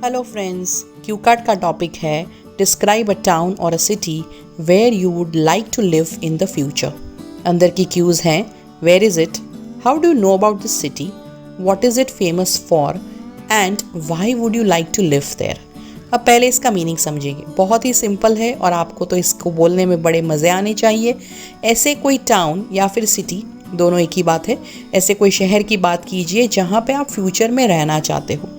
Hello friends, cue card का topic है describe a town और a city where you would like to live in the future. अंदर की cues हैं where is it, how do you know about this city, what is it famous for and why would you like to live there. अब पहले इसका meaning समझेंगे। बहुत ही simple है और आपको तो इसको बोलने में बड़े मज़े आने चाहिए। ऐसे कोई टाउन या फिर सिटी, दोनों एक ही बात है, ऐसे कोई शहर की बात कीजिए जहाँ पे आप फ्यूचर में रहना चाहते हो।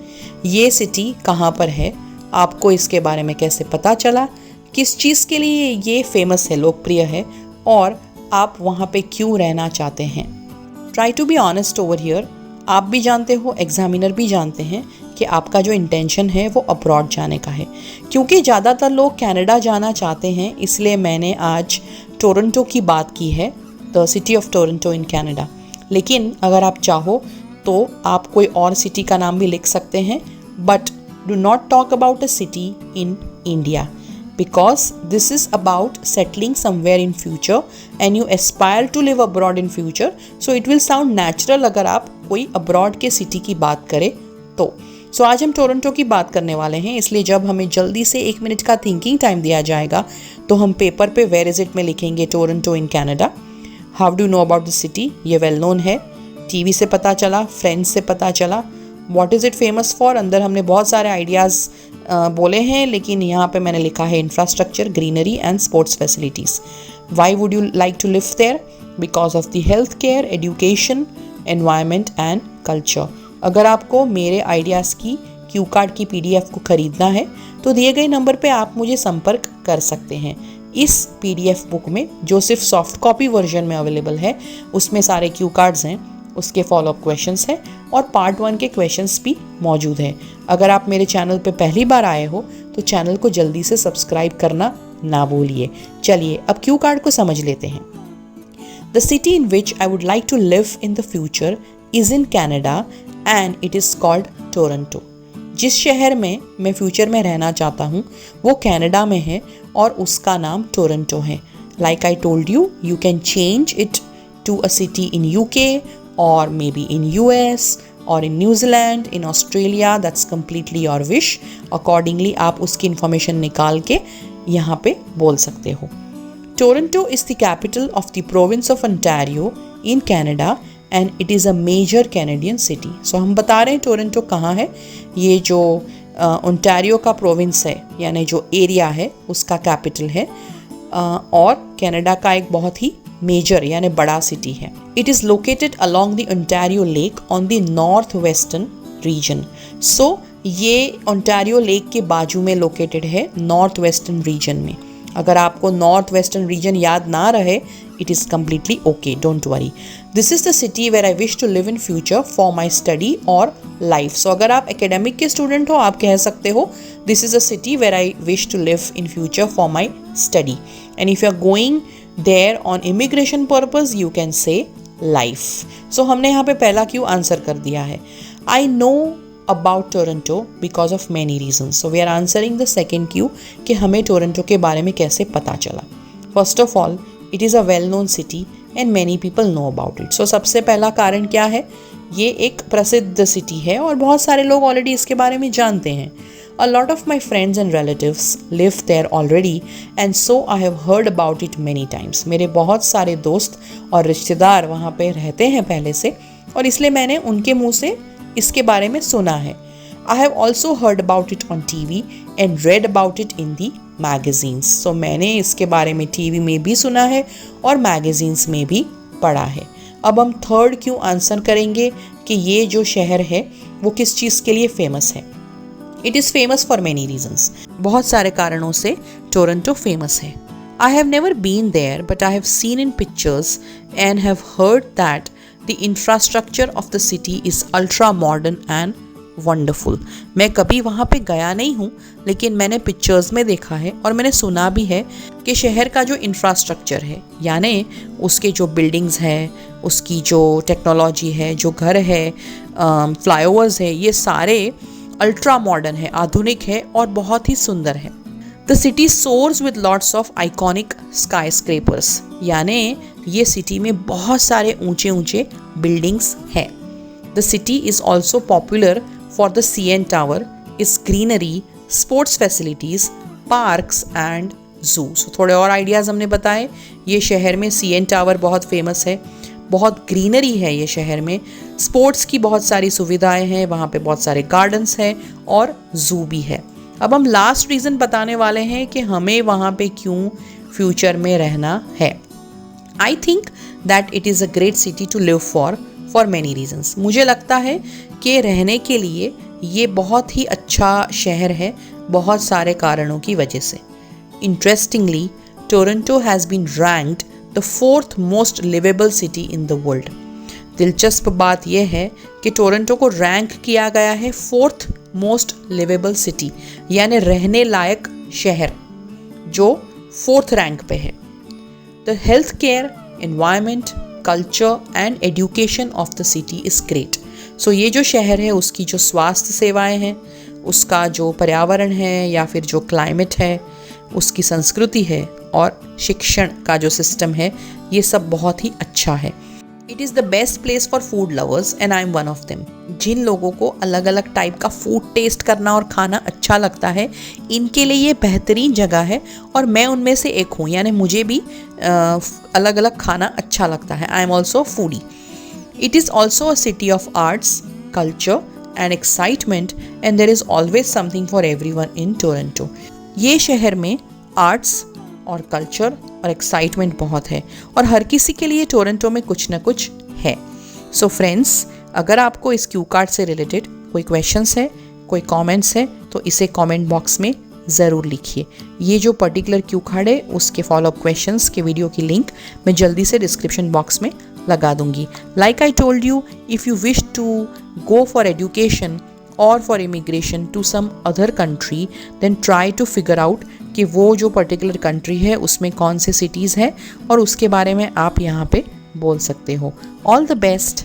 ये सिटी कहाँ पर है, आपको इसके बारे में कैसे पता चला, किस चीज़ के लिए ये फेमस है, लोकप्रिय है, और आप वहाँ पे क्यों रहना चाहते हैं। Try to be honest over here. आप भी जानते हो, एग्जामिनर भी जानते हैं कि आपका जो इंटेंशन है वो अब्रॉड जाने का है। क्योंकि ज़्यादातर लोग कनाडा जाना चाहते हैं, इसलिए मैंने आज टोरंटो की बात की है, the city of Toronto in Canada. लेकिन अगर आप चाहो तो आप कोई और सिटी का नाम भी लिख सकते हैं, but do not talk about a city in India because this is about settling somewhere in future and you aspire to live abroad in future, so it will sound natural अगर आप कोई abroad के city की बात करें तो। So आज हम टोरंटो की बात करने वाले हैं, इसलिए जब हमें जल्दी से 1 मिनट का थिंकिंग टाइम दिया जाएगा तो हम पेपर पे वेयर इज इट में लिखेंगे Toronto in Canada. How do know about the city, ये वेल नोन है, टीवी से पता चला, फ्रेंड्स से पता चला। What is it famous for, अंदर हमने बहुत सारे आइडियाज़ बोले हैं, लेकिन यहाँ पे मैंने लिखा है infrastructure, greenery and sports facilities. Why would you like to live there? Because of the health care, education, environment and culture. अगर आपको मेरे आइडियाज़ की क्यू कार्ड की PDF को ख़रीदना है तो दिए गए नंबर पे आप मुझे संपर्क कर सकते हैं। इस PDF बुक में, जो सिर्फ सॉफ्ट कॉपी वर्जन में अवेलेबल है, उसमें सारे क्यू कार्ड्स हैं, उसके फॉलोअप क्वेश्चंस हैं और पार्ट 1 के क्वेश्चंस भी मौजूद हैं। अगर आप मेरे चैनल पे पहली बार आए हो तो चैनल को जल्दी से सब्सक्राइब करना ना भूलिए। चलिए अब क्यू कार्ड को समझ लेते हैं। The city in which I would like to live in the future is in Canada and it is called Toronto. जिस शहर में मैं फ्यूचर में रहना चाहता हूँ वो कनाडा में है और उसका नाम टोरंटो है। Like I told you, you can change it to a city in UK or maybe in US or in New Zealand, in Australia, that's completely your wish. Accordingly आप उसकी information निकाल के यहाँ पे बोल सकते हो। Toronto is the capital of the province of Ontario in Canada and it is a major Canadian city. So हम बता रहे हैं टोरंटो कहाँ है। ये जो ओंटारियो का प्रोविंस है, यानी जो एरिया है, उसका कैपिटल है और कनाडा का एक बहुत ही मेजर यानी बड़ा सिटी है। It is located along the Ontario lake on the north western region. So ये ओंटारियो लेक के बाजू में लोकेटेड है, नॉर्थ वेस्टर्न रीजन में। अगर आपको नॉर्थ वेस्टर्न रीजन याद ना रहे, it is completely okay, don't worry. This is the city where I wish to live in future for my study और लाइफ। सो अगर आप एकेडमिक के स्टूडेंट हो, आप कह सकते हो this is a city where I wish to live in future for my study. And if you are going there on immigration purpose you can say life. So हमने यहाँ पे पहला क्यू आंसर कर दिया है। I know about Toronto because of many reasons. So we are answering the second Q कि हमें Toronto के बारे में कैसे पता चला। First of all, it is a well known city and many people know about it. So सबसे पहला कारण क्या है? ये एक प्रसिद्ध सिटी है और बहुत सारे लोग ऑलरेडी इसके बारे में जानते हैं। A lot of my friends and relatives live there already and so I have heard about it many times. मेरे बहुत सारे दोस्त और रिश्तेदार वहाँ पे रहते हैं पहले से और इसलिए मैंने उनके मुंह से इसके बारे में सुना है। I have also heard about it on TV and read about it in the magazines. So मैंने इसके बारे में TV में भी सुना है और मैगजीन्स में भी पढ़ा है। अब हम थर्ड क्यों आंसर करेंगे कि ये जो शहर है वो किस चीज़ के लिए फेमस है। It is famous for many reasons. बहुत सारे कारणों से टोरंटो फेमस है। I have never been there but I have seen in pictures and have heard that the infrastructure of the city is ultra modern and wonderful. मैं कभी वहाँ पे गया नहीं हूँ, लेकिन मैंने पिक्चर्स में देखा है और मैंने सुना भी है कि शहर का जो इंफ्रास्ट्रक्चर है, यानी उसके जो बिल्डिंग्स है, उसकी जो टेक्नोलॉजी है, जो घर है, फ्लाईओवर्स है, ये सारे अल्ट्रा मॉडर्न है, आधुनिक है और बहुत ही सुंदर है। The city source with lots of iconic sky scrapers, यानी ये सिटी में बहुत सारे ऊंचे ऊंचे बिल्डिंग्स हैं। The city is also popular for the CN Tower is greenery, sports facilities, parks and zoo. So थोड़े और आइडियाज़ हमने बताए। ये शहर में CN टावर बहुत फेमस है, बहुत ग्रीनरी है ये शहर में, स्पोर्ट्स की बहुत सारी सुविधाएं हैं, वहाँ पे बहुत सारे गार्डन्स हैं और जू भी है। अब हम लास्ट रीज़न बताने वाले हैं कि हमें वहाँ पे क्यों फ्यूचर में रहना है। I think that it is a great city to live for many reasons. मुझे लगता है कि रहने के लिए ये बहुत ही अच्छा शहर है बहुत सारे कारणों की वजह से। Interestingly, Toronto has been ranked the 4th most livable city in the world. दिलचस्प बात यह है कि टोरंटो को रैंक किया गया है 4th मोस्ट लिवेबल सिटी, यानी रहने लायक शहर, जो 4th रैंक पे है। The health care, environment, culture and education of the city is great. So ये जो शहर है उसकी जो स्वास्थ्य सेवाएं हैं, उसका जो पर्यावरण है या फिर जो क्लाइमेट है, उसकी संस्कृति है और शिक्षण का जो सिस्टम है, ये सब बहुत ही अच्छा है। It is the best place for food lovers and I am one of them. जिन लोगों को अलग अलग टाइप का फूड टेस्ट करना और खाना अच्छा लगता है, इनके लिए ये बेहतरीन जगह है और मैं उनमें से एक हूँ, यानी मुझे भी अलग अलग खाना अच्छा लगता है। I am also foodie. It is also a city of arts, culture and excitement and there is always something for everyone in Toronto. ये शहर में आर्ट्स और कल्चर और एक्साइटमेंट बहुत है और हर किसी के लिए टोरंटो में कुछ ना कुछ है। सो फ्रेंड्स, अगर आपको इस क्यू कार्ड से रिलेटेड कोई क्वेश्चंस है, कोई कमेंट्स है, तो इसे कमेंट बॉक्स में ज़रूर लिखिए। ये जो पर्टिकुलर क्यू कार्ड है उसके फॉलोअप क्वेश्चंस के वीडियो की लिंक मैं जल्दी से डिस्क्रिप्शन बॉक्स में लगा दूंगी। Like I told you, if you wish to go for education or for immigration to some other country, then try to figure out कि वो जो पर्टिकुलर कंट्री है उसमें कौन से सिटीज़ हैं और उसके बारे में आप यहाँ पे बोल सकते हो। All the best.